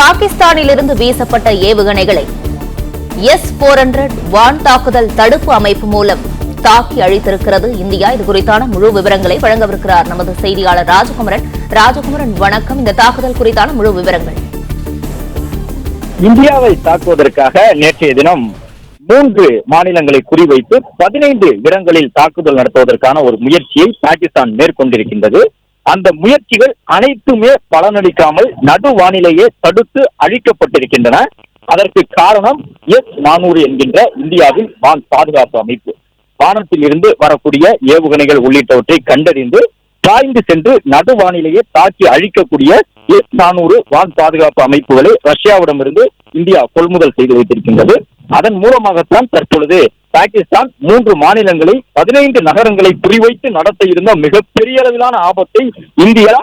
பாகிஸ்தானிலிருந்து வீசப்பட்ட ஏவுகணைகளை S-400 வான் தாக்குதல் தடுப்பு அமைப்பு மூலம் தாக்கி அழித்திருக்கிறது இந்தியா. இது குறித்தான முழு விவரங்களை வழங்கவிருக்கிறார் நமது செய்தியாளர் ராஜகுமரன். ராஜகுமரன், வணக்கம். இந்த தாக்குதல் குறித்தான முழு விவரங்கள். இந்தியாவை தாக்குவதற்காக நேற்றைய தினம் 3 மாநிலங்களை குறிவைத்து 15 இடங்களில் தாக்குதல் நடத்துவதற்கான ஒரு முயற்சியை பாகிஸ்தான் மேற்கொண்டிருக்கின்றது. அந்த முயற்சிகள் அனைத்துமே பலனளிக்காமல் நடுவானிலேயே தடுத்து அழிக்கப்பட்டிருக்கின்றன. அதற்கு காரணம் S-400 என்கின்ற இந்தியாவின் வான் பாதுகாப்பு அமைப்பு. வானத்தில் இருந்து வரக்கூடிய ஏவுகணைகள் உள்ளிட்டவற்றை கண்டறிந்து பாய்ந்து சென்று நடுவானிலேயே தாக்கி அழிக்கக்கூடிய S-400 வான் பாதுகாப்பு அமைப்புகளை ரஷ்யாவிடமிருந்து இந்தியா கொள்முதல் செய்து வைத்திருக்கின்றது. அதன் மூலமாகத்தான் தற்பொழுது பாகிஸ்தான் 3 மாநிலங்களை 15 நகரங்களை குறிவைத்து நடத்த இருந்த மிகப்பெரிய அளவிலான ஆபத்தை இந்தியா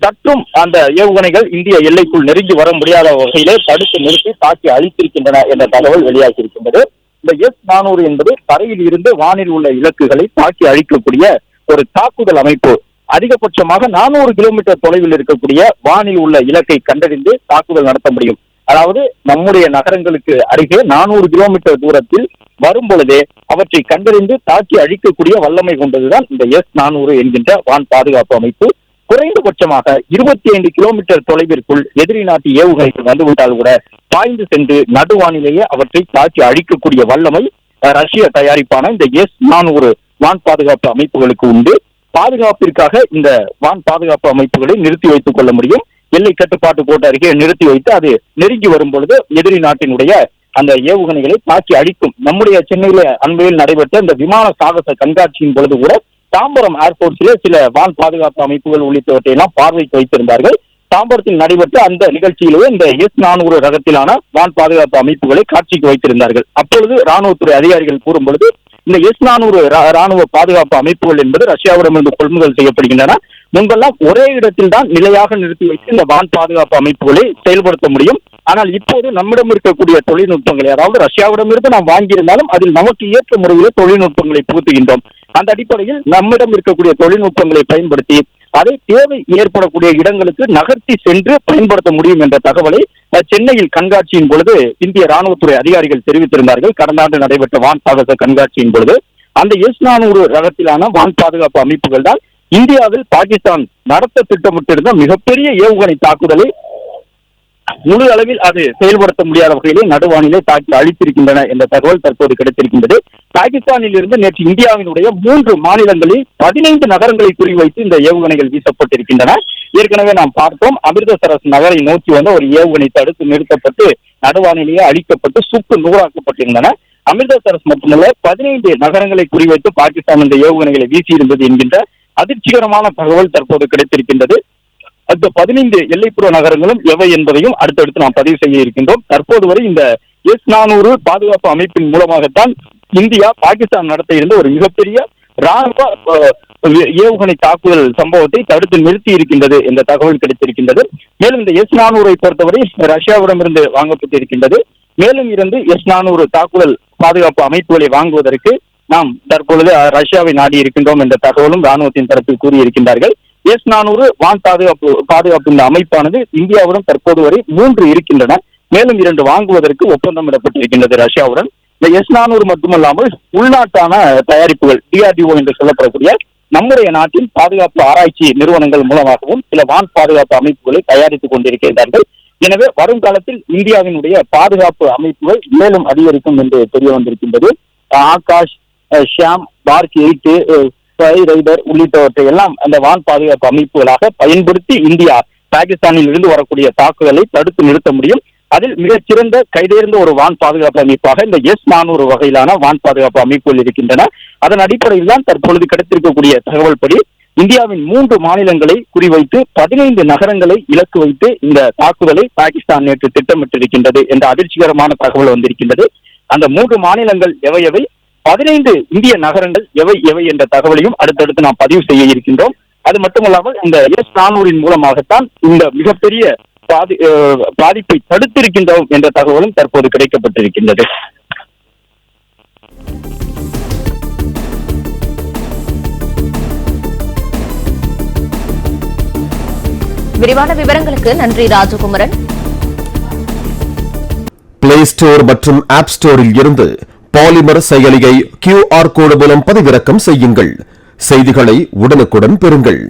சற்றும் அந்த ஏவுகணைகள் இந்திய எல்லைக்குள் நெருங்கி வர முடியாத வகையிலே தடுத்து நிறுத்தி தாக்கி அழித்திருக்கின்றன என்ற தகவல் வெளியாகியிருக்கின்றது. இந்த S-400 என்பது தரையில் இருந்து வானில் உள்ள இலக்குகளை தாக்கி அழிக்கக்கூடிய ஒரு தாக்குதல் அமைப்பு. அதிகபட்சமாக 400 கிலோமீட்டர் தொலைவில் இருக்கக்கூடிய வானில் உள்ள இலக்கை கண்டறிந்து தாக்குதல் நடத்த முடியும். அதாவது நம்முடைய நகரங்களுக்கு அருகே 400 கிலோமீட்டர் தூரத்தில் வரும் பொழுதே அவற்றை கண்டறிந்து தாக்கி அழிக்கக்கூடிய வல்லமை கொண்டதுதான் இந்த S-400 என்கின்ற வான் பாதுகாப்பு அமைப்பு. குறைந்தபட்சமாக 25 கிலோமீட்டர் தொலைவிற்குள் எதிரி நாட்டு ஏவுகணைகள் வந்துவிட்டால் கூட பாய்ந்து சென்று நடுவானிலேயே அவற்றை தாக்கி அழிக்கக்கூடிய வல்லமை ரஷ்ய தயாரிப்பான இந்த S-400 வான் பாதுகாப்பு அமைப்புகளுக்கு உண்டு. பாதுகாப்பிற்காக இந்த வான் பாதுகாப்பு அமைப்புகளை நிறுத்தி வைத்துக் கொள்ள முடியும். எல்லை கட்டுப்பாட்டு கோட்டு அருகே நிறுத்தி வைத்து அது நெருங்கி வரும் பொழுது எதிரி நாட்டினுடைய அந்த ஏவுகணைகளை தாக்கி அழிக்கும். நம்முடைய சென்னையில அண்மையில் நடைபெற்ற இந்த விமான சாகச கண்காட்சியின் பொழுது கூட தாம்பரம் ஏர்போர்ட்ஸிலே சில வான் பாதுகாப்பு அமைப்புகள் உள்ளிட்டவற்றை எல்லாம் பார்வைக்கு வைத்திருந்தார்கள். தாம்பரத்தில் நடைபெற்ற அந்த நிகழ்ச்சியிலேயே இந்த S-400 ரகத்திலான வான் பாதுகாப்பு அமைப்புகளை காட்சிக்கு வைத்திருந்தார்கள். அப்பொழுது ராணுவத்துறை அதிகாரிகள் கூறும் பொழுது இந்த S-400 ராணுவ பாதுகாப்பு அமைப்புகள் என்பது ரஷ்யாவிடமிருந்து கொள்முதல் செய்யப்படுகின்றன. முன்பெல்லாம் ஒரே இடத்தில் தான் நிலையாக நிறுத்தி வைத்து இந்த வான் பாதுகாப்பு அமைப்புகளை செயல்படுத்த முடியும். ஆனால் இப்போது நம்மிடம் இருக்கக்கூடிய தொழில்நுட்பங்களை, அதாவது ரஷ்யாவிடமிருந்து நாம் வாங்கியிருந்தாலும் அதில் நமக்கு ஏற்ற முறையில் தொழில்நுட்பங்களை புகுத்துகின்றோம். அந்த அடிப்படையில் நம்மிடம் இருக்கக்கூடிய தொழில்நுட்பங்களை பயன்படுத்தி அதை தேவை ஏற்படக்கூடிய இடங்களுக்கு நகர்த்தி சென்று பயன்படுத்த முடியும் என்ற தகவலை சென்னையில் கண்காட்சியின் பொழுது இந்திய ராணுவத்துறை அதிகாரிகள் தெரிவித்திருந்தார்கள். கடந்த ஆண்டு நடைபெற்ற வான் சாகச கண்காட்சியின் பொழுது அந்த S-400 ரகத்திலான வான் பாதுகாப்பு அமைப்புகள் தான் இந்தியாவில் பாகிஸ்தான் நடத்த திட்டமிட்டிருந்த மிகப்பெரிய ஏவுகணை தாக்குதலை முழு அளவில் அது செயல்படுத்த முடியாத வகையிலே நடுவானிலே தாக்கி அழித்திருக்கின்றன என்ற தகவல் தற்போது கிடைத்திருக்கின்றது. பாகிஸ்தானில் இருந்து நேற்று இந்தியாவினுடைய 3 மாநிலங்களில் 15 நகரங்களை குறிவைத்து இந்த ஏவுகணைகள் வீசப்பட்டிருக்கின்றன. ஏற்கனவே நாம் பார்த்தோம், அமிர்தசரஸ் நகரை நோக்கி வந்த ஒரு ஏவுகணை தடுத்து நிறுத்தப்பட்டு நடுவானிலேயே அழிக்கப்பட்டு சுக்கு நூறாக்கப்பட்டிருந்தன. அமிர்தசரஸ் மட்டுமல்ல 15 நகரங்களை குறிவைத்து பாகிஸ்தான் இந்த ஏவுகணைகளை வீசியிருந்தது என்கின்ற அதிர்ச்சிகரமான தகவல் தற்போது கிடைத்திருக்கின்றது. அந்த 15 எல்லைப்புற நகரங்களும் எவை என்பதையும் அடுத்தடுத்து நாம் பதிவு செய்ய இருக்கின்றோம். தற்போது வரை இந்த S-400 பாதுகாப்பு அமைப்பின் மூலமாகத்தான் இந்தியா பாகிஸ்தான் நடத்த இருந்த ஒரு மிகப்பெரிய ராணுவ ஏவுகணை தாக்குதல் சம்பவத்தை தடுத்து நிறுத்தி இருக்கின்றது என்ற தகவல் கிடைத்திருக்கின்றது. மேலும் இந்த S-400 பொறுத்தவரை ரஷ்யாவிடமிருந்து வாங்கப்பட்டிருக்கின்றது. மேலும் 2 S-400 தாக்குதல் பாதுகாப்பு அமைப்புகளை வாங்குவதற்கு நாம் தற்பொழுது ரஷ்யாவை நாடி இருக்கின்றோம் என்ற தகவலும் ராணுவத்தின் தரப்பில் கூறியிருக்கின்றார்கள். S-400 வான் பாதுகாப்பு இந்த அமைப்பானது இந்தியாவுடன் தற்போது வரை 3 இருக்கின்றன. மேலும் 2 வாங்குவதற்கு ஒப்பந்தம் இடப்பட்டிருக்கின்றது ரஷ்யாவுடன். இந்த S-400 மட்டுமல்லாமல் உள்நாட்டான தயாரிப்புகள் DRDO என்று சொல்லப்படக்கூடிய நம்முடைய நாட்டின் பாதுகாப்பு ஆராய்ச்சி நிறுவனங்கள் மூலமாகவும் சில வான் பாதுகாப்பு அமைப்புகளை தயாரித்துக் கொண்டிருக்கிறார்கள். எனவே வருங்காலத்தில் இந்தியாவினுடைய பாதுகாப்பு அமைப்புகள் மேலும் அதிகரிக்கும் என்று தெரிய வந்திருக்கின்றது. ஆகாஷ், ஷாம், பார்க் 8, ரைடர் உள்ளிட்டவற்றை எல்லாம் அந்த வான் பாதுகாப்பு அமைப்புகளாக பயன்படுத்தி இந்தியா பாகிஸ்தானில் இருந்து வரக்கூடிய தாக்குதலை தடுத்து நிறுத்த முடியும். அதில் மிகச்சிறந்த கைதேர்ந்த ஒரு வான் பாதுகாப்பு அமைப்பாக இந்த S-400 வகையிலான வான் பாதுகாப்பு அமைப்புகள் இருக்கின்றன. அதன் அடிப்படையில் தான் தற்பொழுது கிடைத்திருக்கக்கூடிய தகவல் படி இந்தியாவின் 3 மாநிலங்களை குறிவைத்து 15 நகரங்களை இலக்கு வைத்து இந்த தாக்குதலை பாகிஸ்தான் நேற்று திட்டமிட்டிருக்கின்றது என்ற அதிர்ச்சிகரமான தகவல் வந்திருக்கின்றது. அந்த 3 மாநிலங்கள் எவை, 15 இந்திய நகரங்கள் எவை என்ற தகவலையும் அடுத்தடுத்து நாம் பதிவு செய்ய இருக்கின்றோம். அது மட்டுமல்லாமல் இந்த S-400 மூலமாகத்தான் இந்த மிகப்பெரிய பாதிப்பை தடுத்திருக்கின்றோம் என்ற தகவலும் தற்போது கிடைக்கப்பட்டிருக்கின்றது. விரிவான விவரங்களுக்கு நன்றி ராஜகுமரன். பிளே ஸ்டோர் மற்றும் ஆப் ஸ்டோரில் இருந்து பாலிமர் செயலியை QR கோடு மூலம் பதிவிறக்கம் செய்யுங்கள். செய்திகளை உடனுக்குடன் பெறுங்கள்.